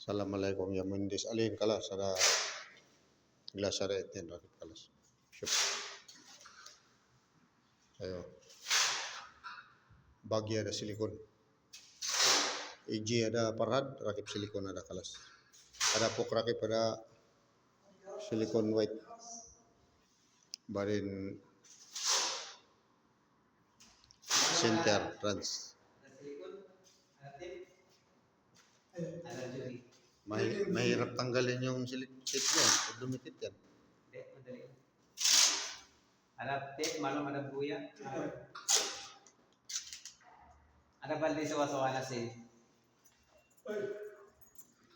Assalamualaikum ya mendis alin kalas ada gelas ada eten rakit kalas. Syuk. Ayo. Bagi ada silikon. Iji ada parad rakip silikon ada kalas. Ada pok rakip ada silikon white. Barin center trans. Mahirap tanggalin yung silikon yan. Dumikit yan. Ada tape, malam ada buya. Ada balde sawa-sawa na sin.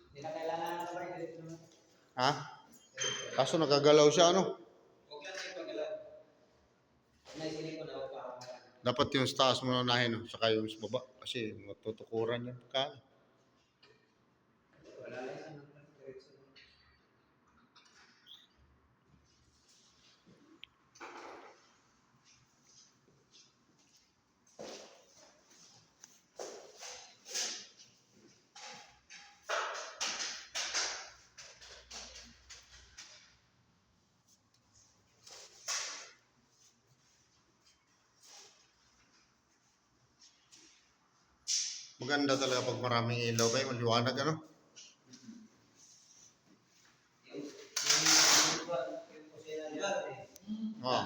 Hindi na kailangan ng sabay dito. Ha? Kaso nagagalaw siya ano? Huwag lang tayo pagalaw. May silikon na pa. Dapat yung sa taas mo unahin, no? Saka yung sa baba. Kasi matutukuran yan ka. Wala lang isang diretso. Maganda talaga pag maraming ilaw ba, maliwanag ano? Oh.